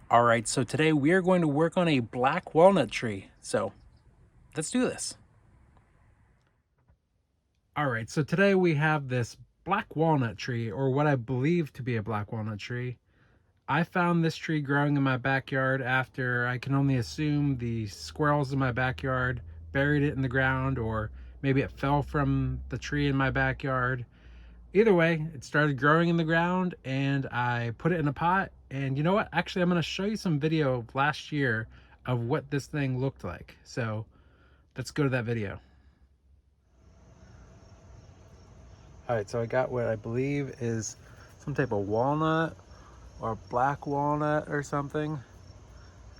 All right, so today we are going to work on a black walnut tree. So let's do this. All right, so today we have this black walnut tree, or what I believe to be a black walnut tree. I found this tree growing in my backyard after I can only assume the squirrels in my backyard buried it in the ground, or maybe it fell from the tree in my backyard. Either way, it started growing in the ground and I put it in a pot. And you know what? Actually, I'm going to show you some video of last year of what this thing looked like. So let's go to that video. All right, so I got what I believe is some type of walnut or black walnut or something.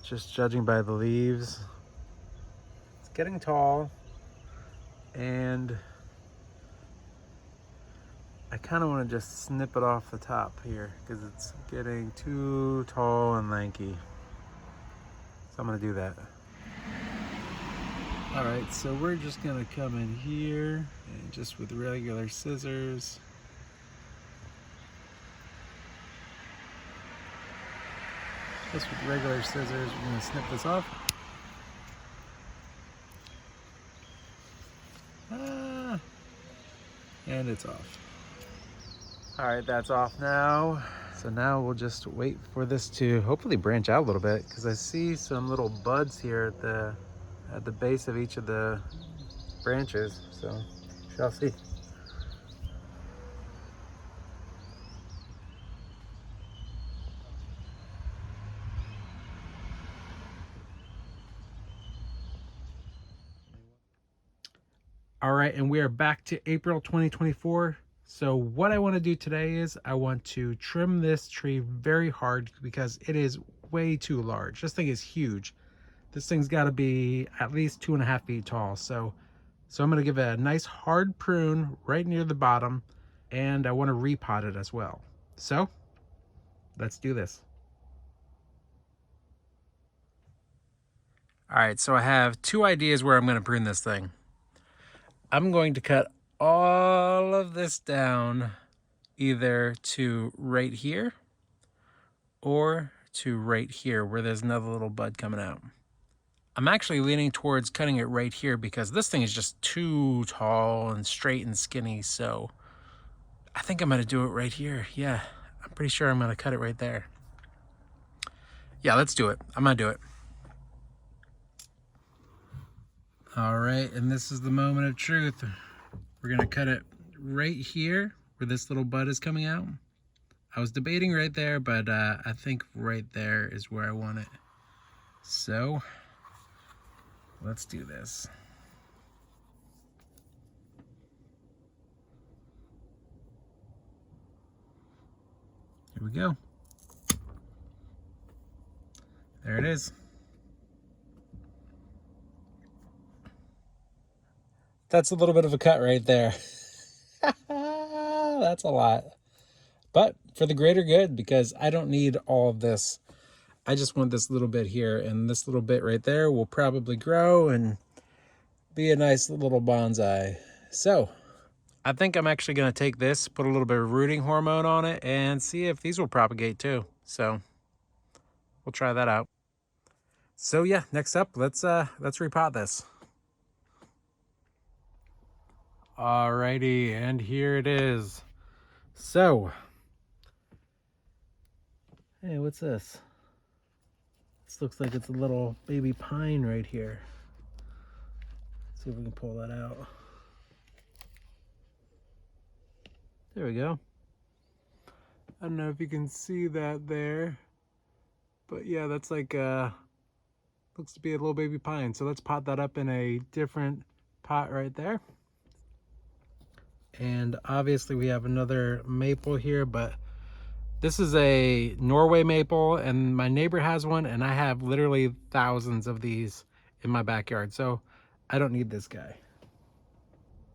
Just judging by the leaves. It's getting tall and I kind of want to just snip it off the top here because it's getting too tall and lanky. So I'm going to do that. All right, so we're just going to come in here and just with regular scissors. Just with regular scissors, we're going to snip this off. And it's off. All right, that's off now. So now we'll just wait for this to hopefully branch out a little bit because I see some little buds here at the base of each of the branches. So shall see. All right, and we are back to April 2024. So what I want to do today is I want to trim this tree very hard because it is way too large. This thing is huge. This thing's got to be at least 2.5 feet tall. So I'm going to give it a nice hard prune right near the bottom, and I want to repot it as well. So let's do this. All right, so I have two ideas where I'm going to prune this thing. I'm going to cut all of this down either to right here or to right here where there's another little bud coming out. I'm actually leaning towards cutting it right here because this thing is just too tall and straight and skinny. So I think I'm going to do it right here. Yeah, I'm pretty sure I'm going to cut it right there. Yeah, let's do it. I'm going to do it. All right, and this is the moment of truth. We're gonna cut it right here where this little bud is coming out. I was debating right there, but I think right there is where I want it. So let's do this. Here we go. There it is. That's a little bit of a cut right there. That's a lot. But for the greater good, because I don't need all of this. I just want this little bit here, and this little bit right there will probably grow and be a nice little bonsai. So I think I'm actually going to take this, put a little bit of rooting hormone on it, and see if these will propagate too. So we'll try that out. So yeah, next up, let's repot this. Alrighty, and here it is. So, hey, what's this? This looks like it's a little baby pine right here. Let's see if we can pull that out. There we go. I don't know if you can see that there, but yeah, that's like looks to be a little baby pine. So let's pot that up in a different pot right there. And obviously we have another maple here, but this is a Norway maple and my neighbor has one, and I have literally thousands of these in my backyard, so I don't need this guy.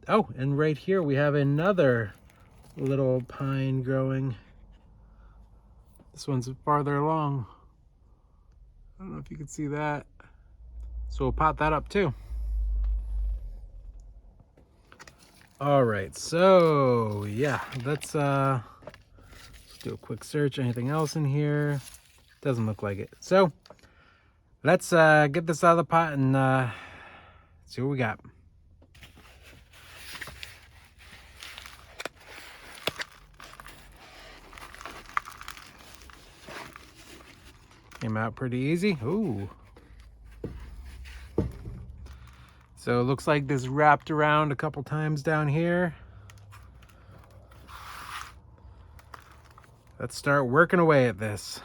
Oh, and right here we have another little pine growing. This one's farther along. I don't know if you can see that. So we'll pot that up too. All right, so yeah, let's do a quick search. Anything else in here? Doesn't look like it. So let's get this out of the pot and see what we got. Came out pretty easy. Ooh. So it looks like this wrapped around a couple times down here. Let's start working away at this.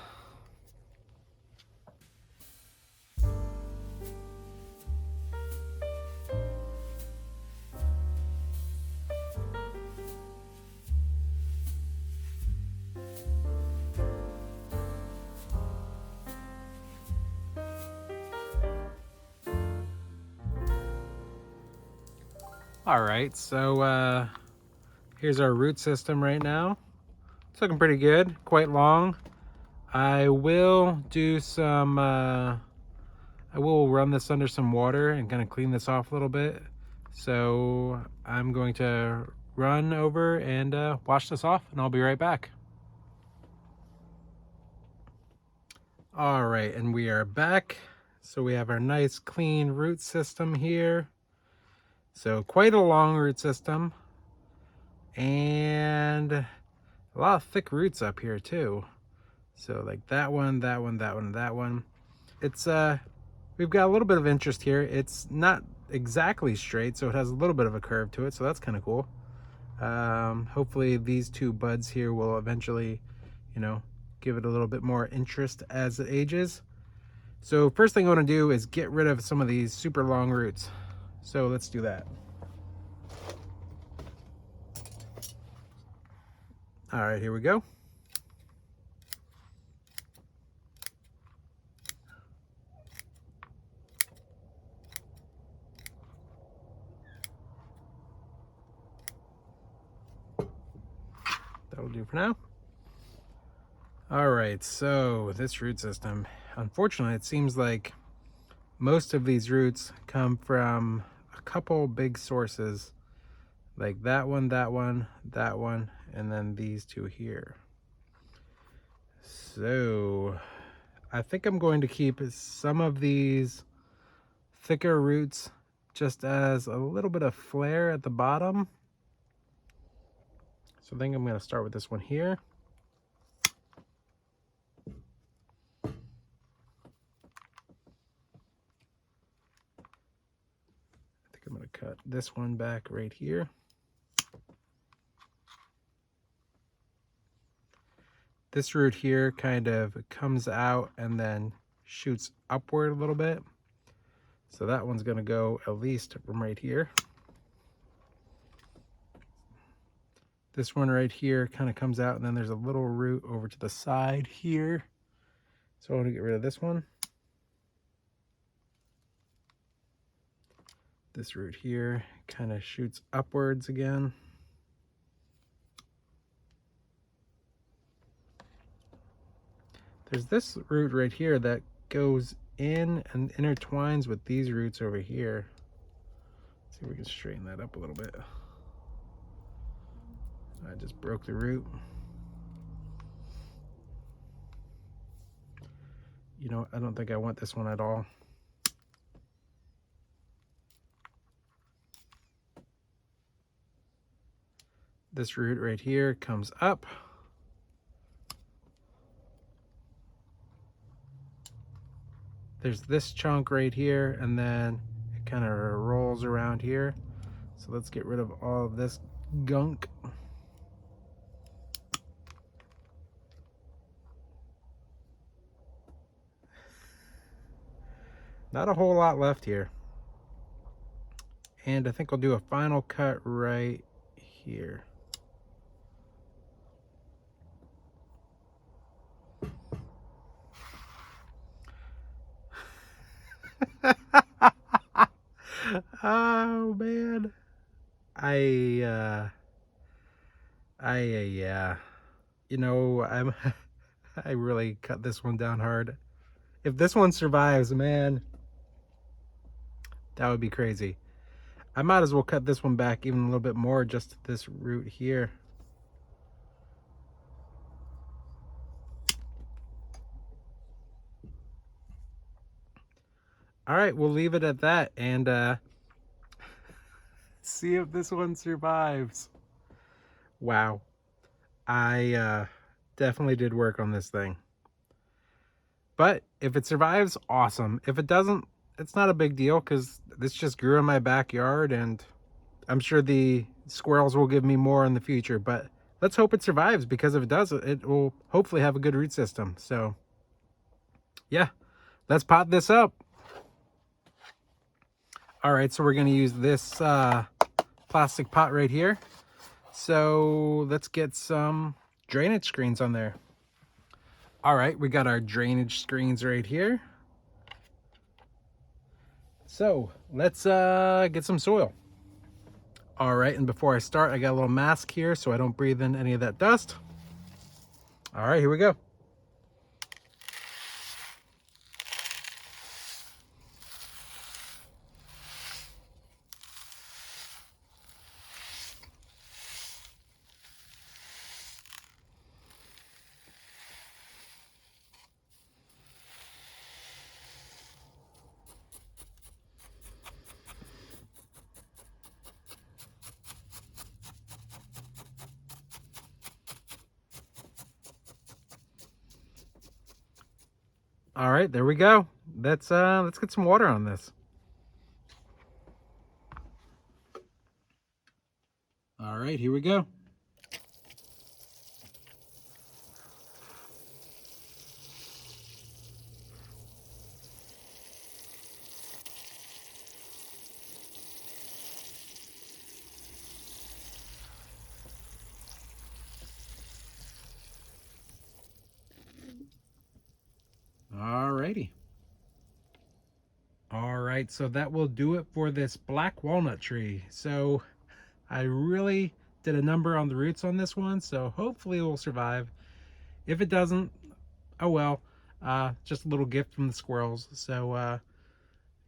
All right, so here's our root system right now. It's looking pretty good, quite long. I will do some, I will run this under some water and kind of clean this off a little bit. So I'm going to run over and wash this off, and I'll be right back. All right, and we are back. So we have our nice clean root system here. So quite a long root system, and a lot of thick roots up here too. So like that one, that one, that one, that one. It's we've got a little bit of interest here. It's not exactly straight, so it has a little bit of a curve to it, so that's kind of cool. Hopefully these two buds here will eventually, you know, give it a little bit more interest as it ages. So first thing I want to do is get rid of some of these super long roots. So let's do that. All right, here we go. That'll do for now. All right, so this root system, unfortunately, it seems like most of these roots come from a couple big sources, like that one, that one, that one, and then these two here. So I think I'm going to keep some of these thicker roots just as a little bit of flair at the bottom. So I think I'm going to start with this one here. I'm going to cut this one back right here. This root here kind of comes out and then shoots upward a little bit. So that one's going to go at least from right here. This one right here kind of comes out, and then there's a little root over to the side here. So I want to get rid of this one. This root here kind of shoots upwards again. There's this root right here that goes in and intertwines with these roots over here. Let's see if we can straighten that up a little bit. I just broke the root. You know, I don't think I want this one at all. This root right here comes up. There's this chunk right here, and then it kind of rolls around here. So let's get rid of all of this gunk. Not a whole lot left here. And I think I'll do a final cut right here. Oh man, yeah, you know, I really cut this one down hard. If this one survives, man, that would be crazy. I might as well cut this one back even a little bit more, just this root here. All right, we'll leave it at that and see if this one survives. Wow, I definitely did work on this thing. But if it survives, awesome. If it doesn't, it's not a big deal because this just grew in my backyard and I'm sure the squirrels will give me more in the future. But let's hope it survives, because if it does, it will hopefully have a good root system. So yeah, let's pot this up. All right, so we're going to use this plastic pot right here. So let's get some drainage screens on there. All right, we got our drainage screens right here. So let's get some soil. All right, and before I start, I got a little mask here so I don't breathe in any of that dust. All right, here we go. All right, there we go. Let's get some water on this. All right, here we go. All righty. All right, so that will do it for this black walnut tree. So I really did a number on the roots on this one, so hopefully it will survive. If it doesn't, oh well. Just a little gift from the squirrels. So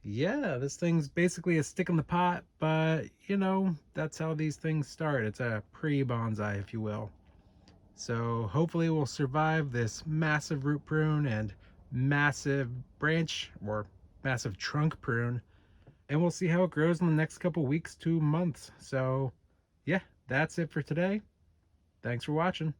yeah, this thing's basically a stick in the pot, but you know, that's how these things start. It's a pre-bonsai, if you will. So hopefully we'll survive this massive root prune and massive branch or massive trunk prune, and we'll see how it grows in the next couple weeks to months. So yeah, that's it for today. Thanks for watching.